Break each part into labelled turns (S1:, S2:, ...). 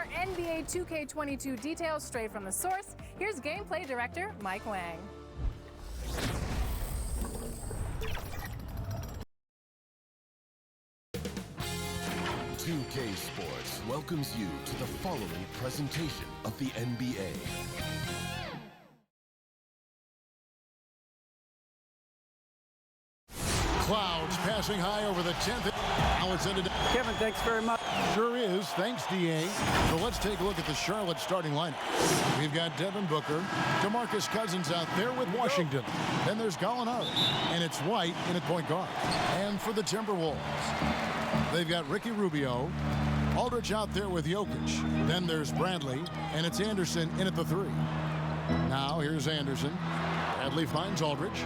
S1: more NBA 2K22 details straight from the source. Here's gameplay director Mike Wang.
S2: 2K Sports welcomes you to the following presentation of the NBA.
S3: Clouds passing high over the 10th. Now it's ended.
S4: Kevin, thanks very much.
S3: Sure is. Thanks, DA. So let's take a look at the Charlotte starting lineup. We've got Devin Booker, DeMarcus Cousins out there with Washington. Then there's Gallinari, and it's White in at point guard. And for the Timberwolves, they've got Ricky Rubio, Aldridge out there with Jokic. Then there's Bradley, and it's Anderson in at the 3. Now here's Anderson. Bradley finds Aldridge.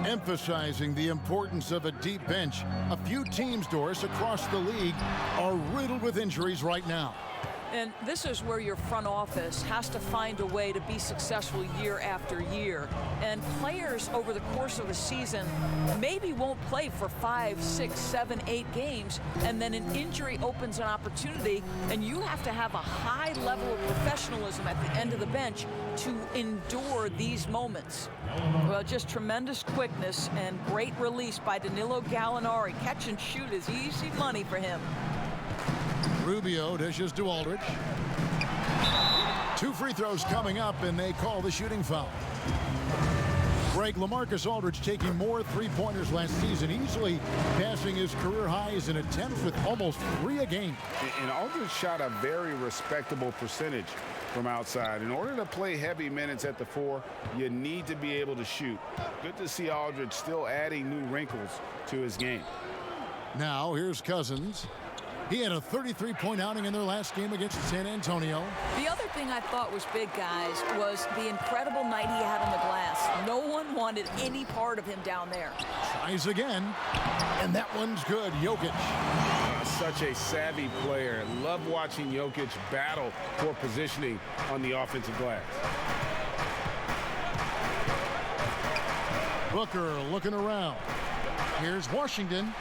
S3: Emphasizing the importance of a deep bench. A few teams, Doris, across the league are riddled with injuries right now.
S5: And this is where your front office has to find a way to be successful year after year. And players over the course of a season maybe won't play for 5, 6, 7, 8 games, and then an injury opens an opportunity, and you have to have a high level of professionalism at the end of the bench to endure these moments. Well, just tremendous quickness and great release by Danilo Gallinari. Catch and shoot is easy money for him.
S3: Rubio dishes to Aldridge. 2 free throws coming up, and they call the shooting foul. Greg, LaMarcus Aldridge taking more three-pointers last season, easily passing his career highs in attempts with almost 3 a game.
S6: And Aldridge shot a very respectable percentage from outside. In order to play heavy minutes at the 4, you need to be able to shoot. Good to see Aldridge still adding new wrinkles to his game.
S3: Now here's Cousins. He had a 33-point outing in their last game against San Antonio.
S5: The other thing I thought was big, guys, was the incredible night he had on the glass. No one wanted any part of him down there.
S3: Tries again, and that one's good. Jokic.
S6: Such a savvy player. Love watching Jokic battle for positioning on the offensive glass.
S3: Booker looking around. Here's Washington.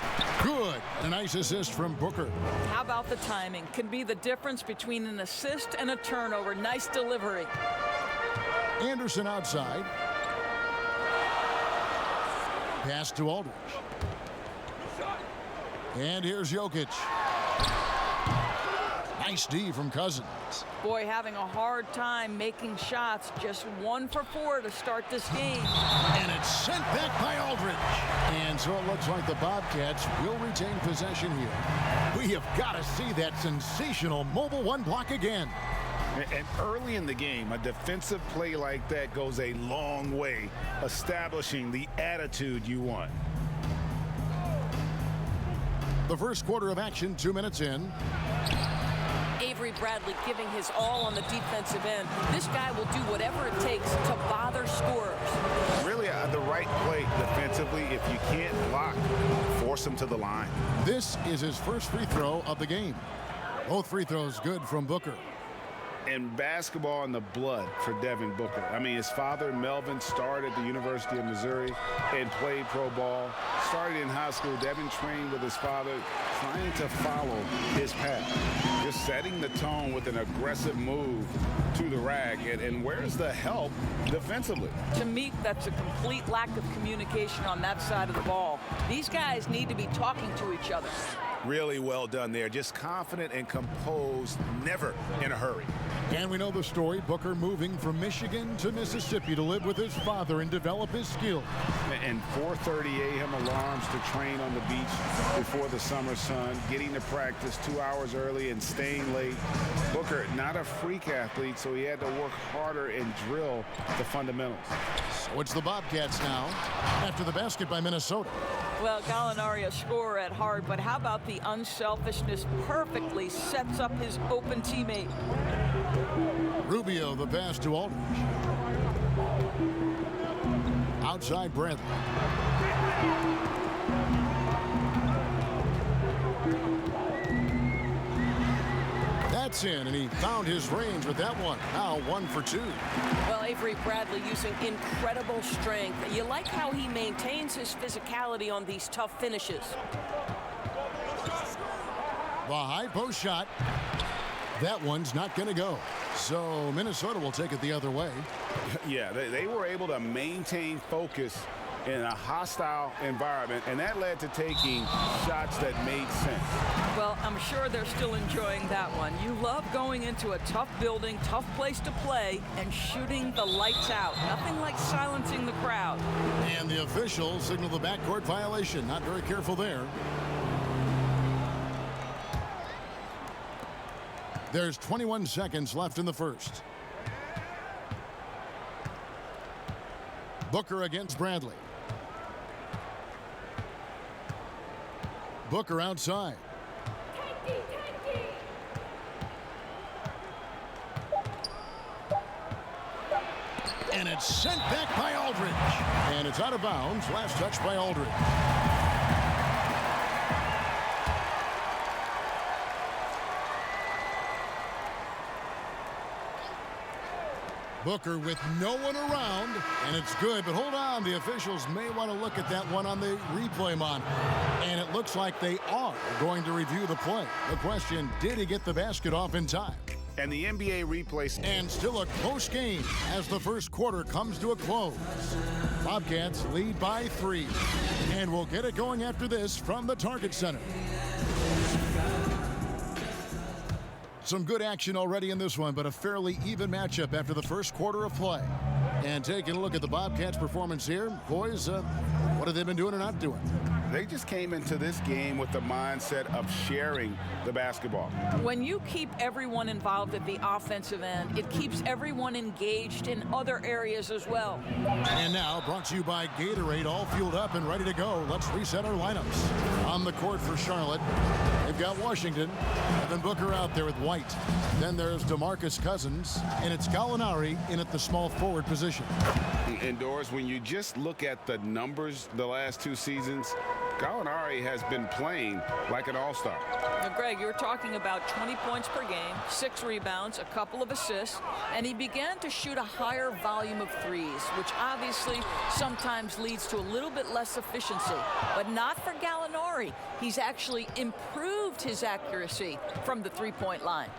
S3: Good. A nice assist from Booker.
S5: How about the timing? Can be the difference between an assist and a turnover. Nice delivery.
S3: Anderson outside. Pass to Aldridge. And here's Jokic. Nice D from Cousins.
S5: Boy, having a hard time making shots. Just 1 for 4 to start this game.
S3: And it's sent back by Aldridge. And so it looks like the Bobcats will retain possession here. We have got to see that sensational mobile 1 block again.
S6: And early in the game, a defensive play like that goes a long way, establishing the attitude you want.
S3: The first quarter of action, 2 minutes in.
S5: Avery Bradley giving his all on the defensive end. This guy will do whatever it takes to bother scorers.
S6: Really the right play defensively. If you can't block, force him to the line.
S3: This is his first free throw of the game. Both free throws good from Booker.
S6: And basketball in the blood for Devin Booker. I mean, his father, Melvin, started at the University of Missouri and played pro ball. Started in high school. Devin trained with his father, trying to follow his path. Just setting the tone with an aggressive move to the rack. And where's the help defensively?
S5: To me, that's a complete lack of communication on that side of the ball. These guys need to be talking to each other.
S6: Really well done there. Just confident and composed, never in a hurry.
S3: And we know the story. Booker moving from Michigan to Mississippi to live with his father and develop his skills.
S6: And 4:30 a.m. alarms to train on the beach before the summer sun, getting to practice 2 hours early and staying late. Booker, not a freak athlete, so he had to work harder and drill the fundamentals.
S3: So it's the Bobcats now after the basket by Minnesota.
S5: Well, Gallinari a scorer at heart, but how about the unselfishness? Perfectly sets up his open teammate.
S3: Rubio the pass to Aldridge. Outside Bradley. That's in, and he found his range with that one. Now 1 for 2.
S5: Well, Avery Bradley using incredible strength. You like how he maintains his physicality on these tough finishes.
S3: The high post shot. That one's not going to go. So Minnesota will take it the other way.
S6: Yeah, they were able to maintain focus in a hostile environment, and that led to taking shots that made sense.
S5: Well, I'm sure they're still enjoying that one. You love going into a tough building, tough place to play, and shooting the lights out. Nothing like silencing the crowd.
S3: And the officials signal the backcourt violation. Not very careful there. There's 21 seconds left in the first. Booker against Bradley. Booker outside. And it's sent back by Aldridge. And it's out of bounds. Last touch by Aldridge. Booker with no one around, and it's good, but hold on. The officials may want to look at that one on the replay monitor. And it looks like they are going to review the play. The question, did he get the basket off in time?
S6: And the NBA replays.
S3: And still a close game as the first quarter comes to a close. Bobcats lead by 3. And we'll get it going after this from the Target Center. Some good action already in this one, but a fairly even matchup after the first quarter of play. And taking a look at the Bobcats' performance here, boys, what have they been doing or not doing?
S6: They just came into this game with the mindset of sharing the basketball.
S5: When you keep everyone involved at the offensive end, it keeps everyone engaged in other areas as well.
S3: And now, brought to you by Gatorade, all fueled up and ready to go. Let's reset our lineups. On the court for Charlotte, they've got Washington. Devin Booker out there with White. Then there's DeMarcus Cousins, and it's Gallinari in at the small forward position.
S6: Indoors, when you just look at the numbers the last 2 seasons, Gallinari has been playing like an all-star.
S5: Now, Greg, you were talking about 20 points per game, 6 rebounds, a couple of assists, and he began to shoot a higher volume of threes, which obviously sometimes leads to a little bit less efficiency. But not for Gallinari. He's actually improved his accuracy from the three-point line.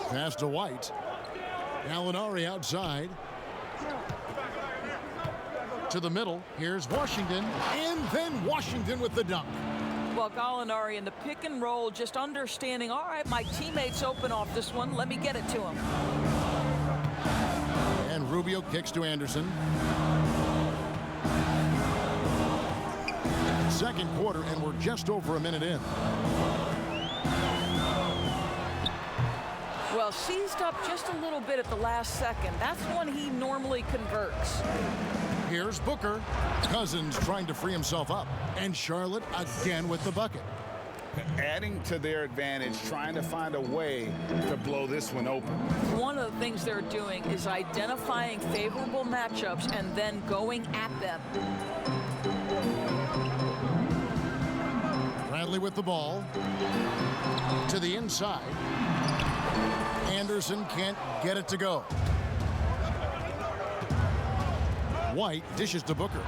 S3: Pass to White. Gallinari outside. To the middle. Here's Washington. And then Washington with the dunk.
S5: Well, Gallinari in the pick and roll, just understanding, all right, my teammate's open off this one. Let me get it to him.
S3: And Rubio kicks to Anderson. Second quarter, and we're just over a minute in.
S5: Well, seized up just a little bit at the last second. That's when he normally converts.
S3: Here's Booker. Cousins trying to free himself up. And Charlotte again with the bucket.
S6: Adding to their advantage, trying to find a way to blow this one open.
S5: One of the things they're doing is identifying favorable matchups and then going at them.
S3: Bradley with the ball. To the inside. Anderson can't get it to go. White dishes to Booker.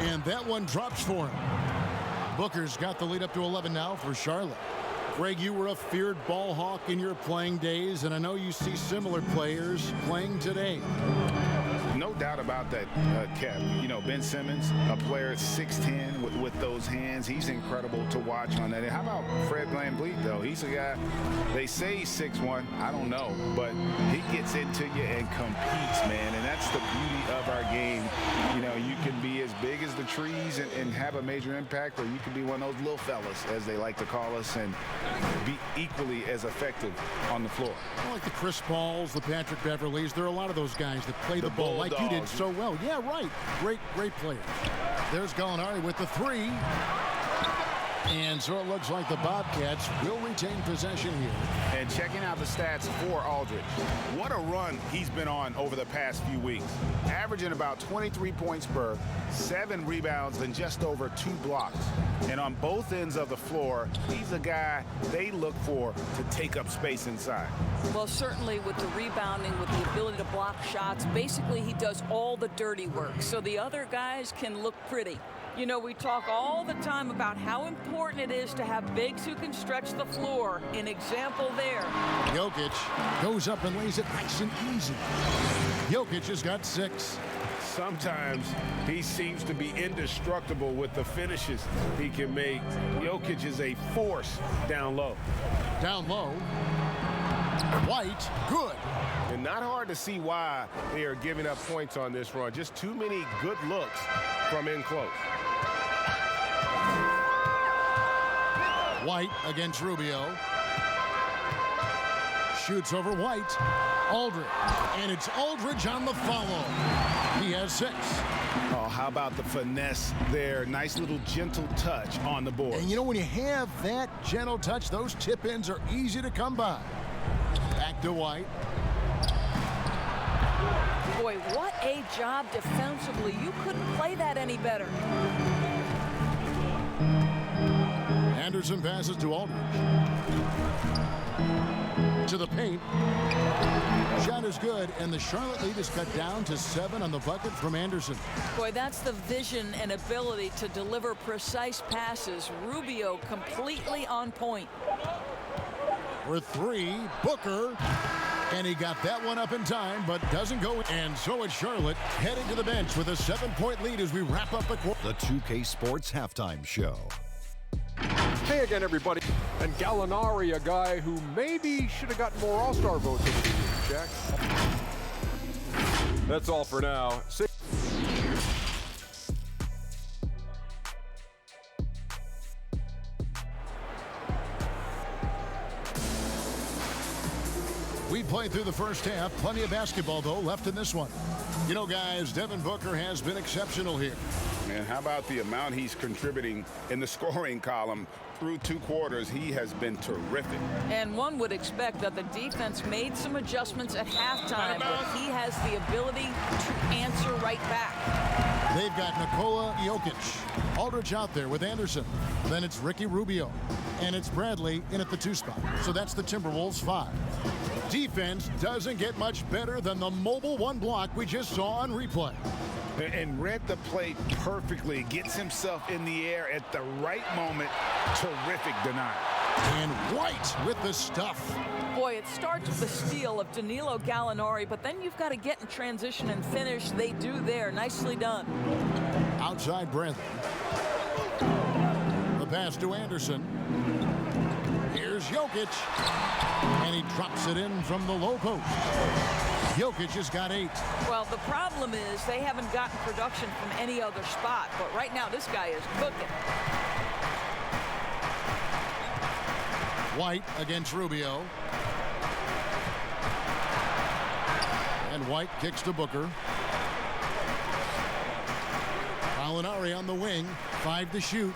S3: And that one drops for him. Booker's got the lead up to 11 now for Charlotte. Greg, you were a feared ball hawk in your playing days, and I know you see similar players playing today.
S6: No doubt about that, Kev. You know, Ben Simmons, a player at 6'10" with those hands. He's incredible to watch on that. And how about Fred VanVleet, though? He's a guy, they say he's 6'1". I don't know. But he gets into you and competes, man. And that's the beauty of our game. You know, you can be as big as the trees and have a major impact, or you can be one of those little fellas, as they like to call us, and be equally as effective on the floor.
S3: Like the Chris Pauls, the Patrick Beverleys. There are a lot of those guys that play the ball like you did so well. Yeah, right. Great player. There's Gallinari with the 3. And so it looks like the Bobcats will retain possession here.
S6: And checking out the stats for Aldridge. What a run he's been on over the past few weeks. Averaging about 23 points per, 7 rebounds, and just over 2 blocks. And on both ends of the floor, he's a guy they look for to take up space inside.
S5: Well, certainly with the rebounding, with the ability ability to block shots. Basically, he does all the dirty work, so the other guys can look pretty. You know, we talk all the time about how important it is to have bigs who can stretch the floor. An example there.
S3: Jokic goes up and lays it nice and easy. Jokic has got 6.
S6: Sometimes he seems to be indestructible with the finishes he can make. Jokic is a force down low.
S3: Down low. White, good.
S4: And not hard to see why they are giving up points on this run. Just too many good looks from in close.
S3: White against Rubio. Shoots over White. Aldridge. And it's Aldridge on the follow. He has 6.
S6: Oh, how about the finesse there? Nice little gentle touch on the board.
S3: And you know, when you have that gentle touch, those tip-ins are easy to come by. Back to White.
S5: Boy, what a job defensively. You couldn't play that any better.
S3: Anderson passes to Aldridge. To the paint. Shot is good, and the Charlotte lead is cut down to 7 on the bucket from Anderson.
S5: Boy, that's the vision and ability to deliver precise passes. Rubio completely on point.
S3: For 3, Booker. And he got that one up in time, but doesn't go. And so it's Charlotte heading to the bench with a 7-point lead as we wrap up the quarter.
S7: The 2K Sports Halftime Show.
S8: Hey again, everybody. And Gallinari, a guy who maybe should have gotten more All-Star votes over the years, Jack. That's all for now.
S3: We played through the first half. Plenty of basketball, though, left in this one. You know, guys, Devin Booker has been exceptional here.
S6: And how about the amount he's contributing in the scoring column? Through 2 quarters, he has been terrific.
S5: And one would expect that the defense made some adjustments at halftime, but he has the ability to answer right back.
S3: They've got Nikola Jokic. Aldridge out there with Anderson. Then it's Ricky Rubio. And it's Bradley in at the 2 spot. So that's the Timberwolves 5. Defense doesn't get much better than the mobile 1 block we just saw on replay.
S6: And read the play perfectly. Gets himself in the air at the right moment. Terrific denial.
S3: And White with the stuff.
S5: Boy, it starts with the steal of Danilo Gallinari, but then you've got to get in transition and finish. They do there. Nicely done.
S3: Outside Bradley. The pass to Anderson. Here's Jokic. And he drops it in from the low post. Jokic has got 8.
S5: Well, the problem is they haven't gotten production from any other spot, but right now this guy is cooking.
S3: White against Rubio. And White kicks to Booker. Gallinari on the wing. 5 to shoot.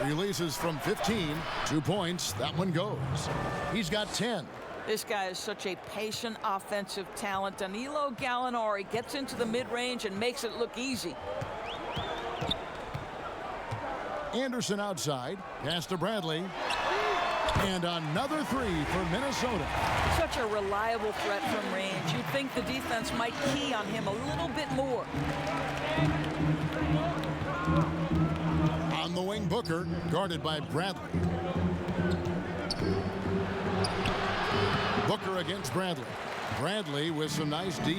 S3: Releases from 15. 2 points. That one goes. He's got 10.
S5: This guy is such a patient offensive talent. Danilo Gallinari gets into the mid-range and makes it look easy.
S3: Anderson outside. Pass to Bradley. And another 3 for Minnesota.
S5: Such a reliable threat from range. You'd think the defense might key on him a little bit more.
S3: On the wing, Booker, guarded by Bradley. Booker against Bradley. Bradley with some nice D.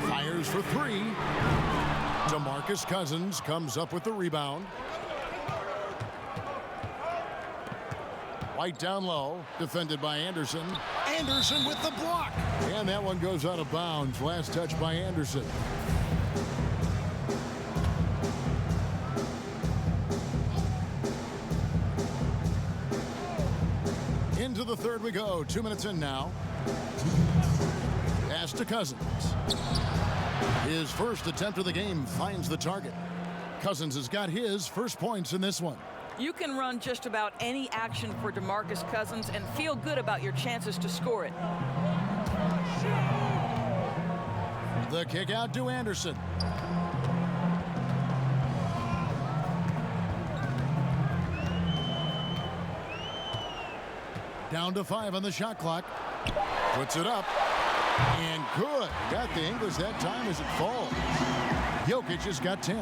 S3: Fires for 3. DeMarcus Cousins comes up with the rebound. White down low, defended by Anderson. Anderson with the block. And that one goes out of bounds. Last touch by Anderson. Into the third we go. 2 minutes in now. Pass to Cousins. His first attempt of the game finds the target. Cousins has got his first points in this one.
S5: You can run just about any action for DeMarcus Cousins and feel good about your chances to score it.
S3: The kick out to Anderson. Down to 5 on the shot clock. Puts it up. And good. Got the English that time as it falls. Jokic has got 10.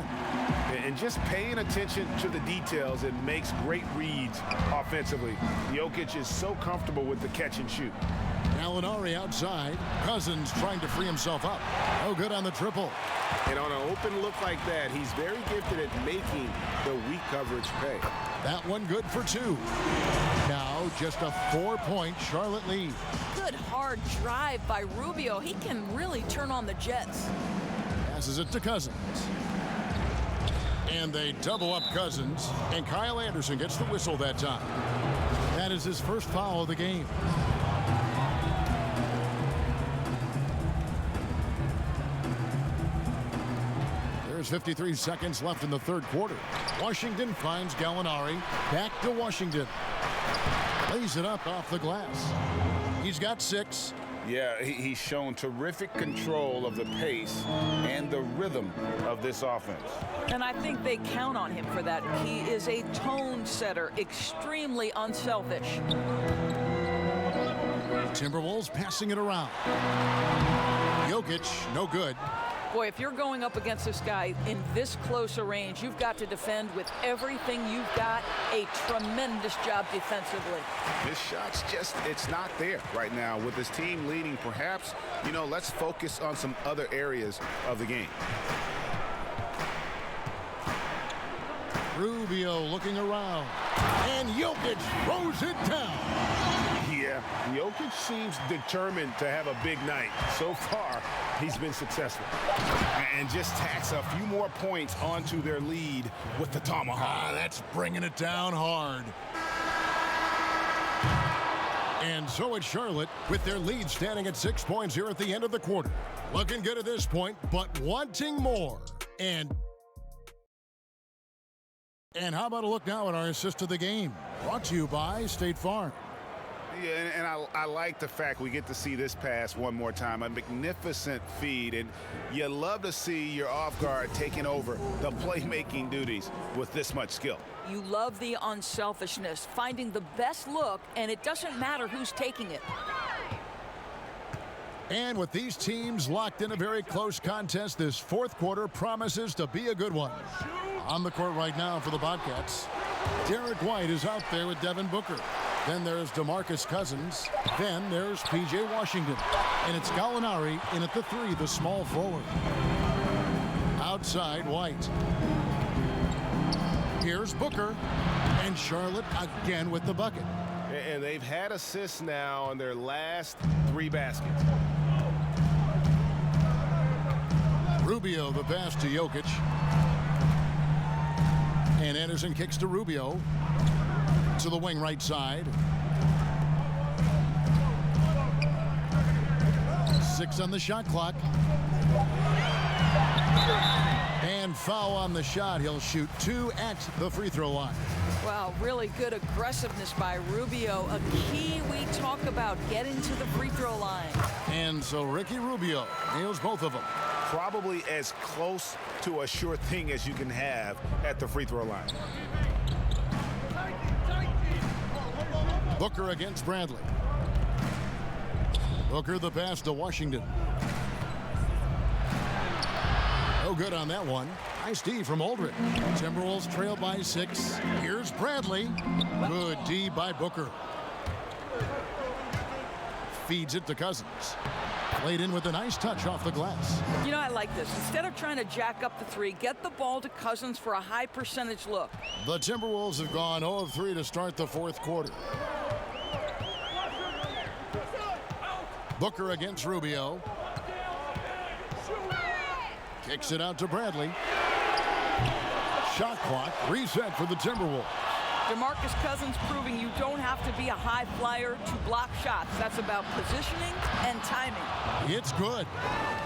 S4: And just paying attention to the details, it makes great reads offensively. Jokic is so comfortable with the catch and shoot.
S3: Gallinari outside. Cousins trying to free himself up. Oh, good on the triple.
S4: And on an open look like that, he's very gifted at making the weak coverage pay.
S3: That one good for 2. Now just a 4-point Charlotte lead.
S5: Good hard drive by Rubio. He can really turn on the Jets.
S3: Passes it to Cousins. And they double up Cousins. And Kyle Anderson gets the whistle that time. That is his first foul of the game. There's 53 seconds left in the third quarter. Washington finds Gallinari. Back to Washington. Lays it up off the glass. He's got 6.
S6: Yeah, he's shown terrific control of the pace and the rhythm of this offense.
S5: And I think they count on him for that. He is a tone setter, extremely unselfish.
S3: Timberwolves passing it around. Jokic, no good.
S5: Boy, if you're going up against this guy in this close a range, you've got to defend with everything you've got. A tremendous job defensively.
S6: This shot's just, it's not there right now. With his team leading, perhaps, let's focus on some other areas of the game.
S3: Rubio looking around. And Jokic throws it down.
S4: Yeah, Jokic seems determined to have a big night. So far, he's been successful.
S6: And just tacks a few more points onto their lead with the tomahawk.
S3: That's bringing it down hard. And so it's Charlotte with their lead standing at 6 points here at the end of the quarter. Looking good at this point, but wanting more. And how about a look now at our assist of the game? Brought to you by State Farm.
S6: Yeah, and I like the fact we get to see this pass one more time. A magnificent feed, and you love to see your off guard taking over the playmaking duties with this much skill.
S5: You love the unselfishness, finding the best look, and it doesn't matter who's taking it.
S3: And with these teams locked in a very close contest, this fourth quarter promises to be a good one. On the court right now for the Bobcats, Derek White is out there with Devin Booker. Then there's DeMarcus Cousins. Then there's P.J. Washington. And it's Gallinari in at the 3, the small forward. Outside, White. Here's Booker. And Charlotte again with the bucket.
S4: And they've had assists now on their last 3 baskets.
S3: Rubio the pass to Jokic. And Anderson kicks to Rubio. To the wing right side. 6 on the shot clock. And foul on the shot. He'll shoot 2 at the free throw line.
S5: Wow, really good aggressiveness by Rubio. A key we talk about, getting to the free throw line.
S3: And so Ricky Rubio nails both of them.
S4: Probably as close to a sure thing as you can have at the free throw line.
S3: Booker against Bradley. Booker the pass to Washington. No good on that one. Nice D from Aldridge. Timberwolves trail by 6. Here's Bradley. Good D by Booker. Feeds it to Cousins. Played in with a nice touch off the glass.
S5: You know, I like this. Instead of trying to jack up the 3, get the ball to Cousins for a high percentage look.
S3: The Timberwolves have gone 0 of 3 to start the fourth quarter. Booker against Rubio. Kicks it out to Bradley. Shot clock reset for the Timberwolves.
S5: DeMarcus Cousins proving you don't have to be a high flyer to block shots. That's about positioning and timing.
S3: It's good.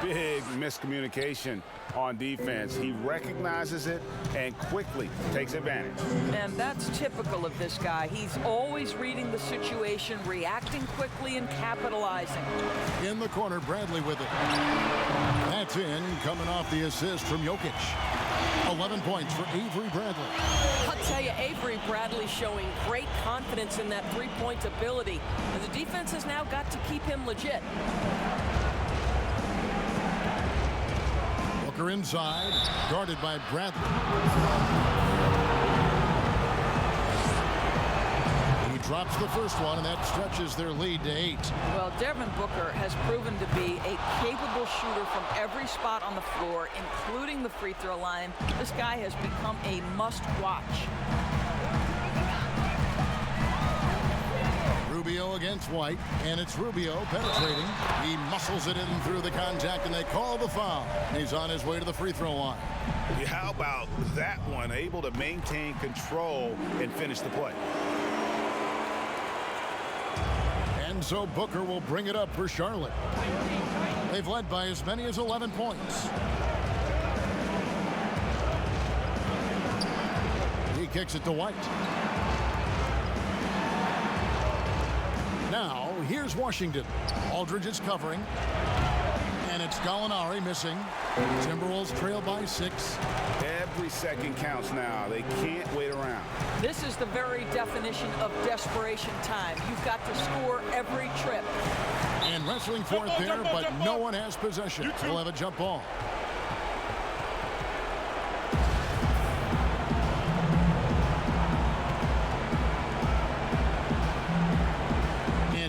S6: Big miscommunication on defense. He recognizes it and quickly takes advantage.
S5: And that's typical of this guy. He's always reading the situation, reacting quickly and capitalizing.
S3: In the corner, Bradley with it. That's in, coming off the assist from Jokic. 11 points for Avery Bradley.
S5: I'll tell you, Avery Bradley showing great confidence in that three-point ability. And the defense has now got to keep him legit.
S3: Booker inside, guarded by Bradley. He drops the first one, and that stretches their lead to 8.
S5: Well, Devin Booker has proven to be a capable shooter from every spot on the floor, including the free throw line. This guy has become a must-watch.
S3: Rubio against White, and it's Rubio penetrating. He muscles it in through the contact, and they call the foul. He's on his way to the free throw line.
S6: How about that one? Able to maintain control and finish the play.
S3: And so Booker will bring it up for Charlotte. They've led by as many as 11 points. He kicks it to White. Now, here's Washington. Aldridge is covering. And it's Gallinari missing. Timberwolves trail by 6.
S6: Every second counts now. They can't wait around.
S5: This is the very definition of desperation time. You've got to score every trip.
S3: And wrestling for it there, but no one has possession. We'll have a jump ball.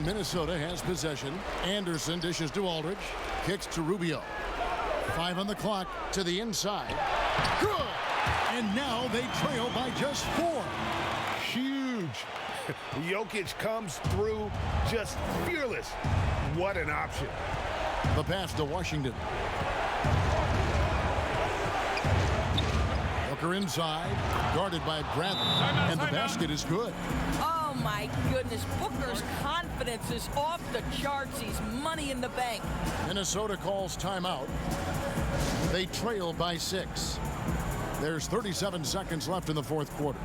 S3: Minnesota has possession. Anderson dishes to Aldridge. Kicks to Rubio. 5 on the clock to the inside. Good! And now they trail by just 4.
S6: Huge. Jokic comes through just fearless. What an option.
S3: The pass to Washington. Booker inside. Guarded by Bradley. And the basket is good.
S5: Oh my goodness, Booker's confidence is off the charts. He's money in the bank.
S3: Minnesota calls timeout. They trail by 6. There's 37 seconds left in the fourth quarter.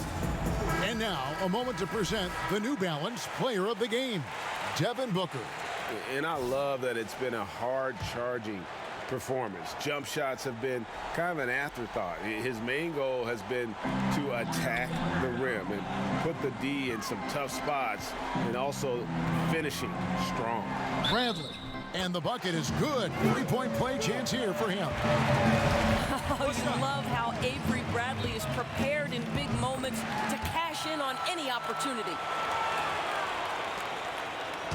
S3: And now, a moment to present the New Balance Player of the Game, Devin Booker.
S6: And I love that it's been a hard-charging performance. Jump shots have been kind of an afterthought. His main goal has been to attack the rim and put the D in some tough spots and also finishing strong.
S3: Bradley, and the bucket is good. 3-point play chance here for him.
S5: Oh, you love how Avery Bradley is prepared in big moments to cash in on any opportunity.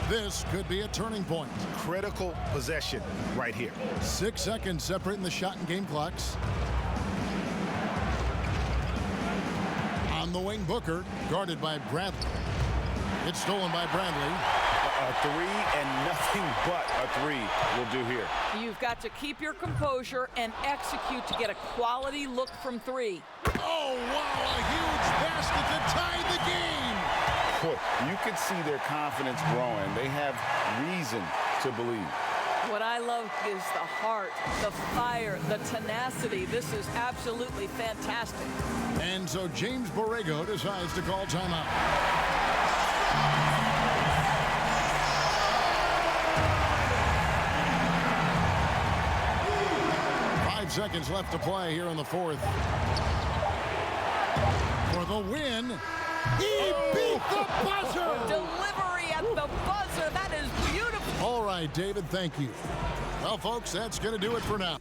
S3: This could be a turning point.
S6: Critical possession right here.
S3: 6 seconds separating the shot and game clocks. On the wing, Booker, guarded by Bradley. It's stolen by Bradley.
S6: A 3 and nothing but a 3 will do here.
S5: You've got to keep your composure and execute to get a quality look from 3.
S3: Oh, wow, a huge basket to tie the game.
S6: You can see their confidence growing. They have reason to believe.
S5: What I love is the heart, the fire, the tenacity. This is absolutely fantastic.
S3: And so James Borrego decides to call timeout. Seconds left to play here in the fourth. For the win, he beat the buzzer!
S5: Delivery at the buzzer, that is beautiful!
S3: All right, David, thank you. Well, folks, that's going to do it for now.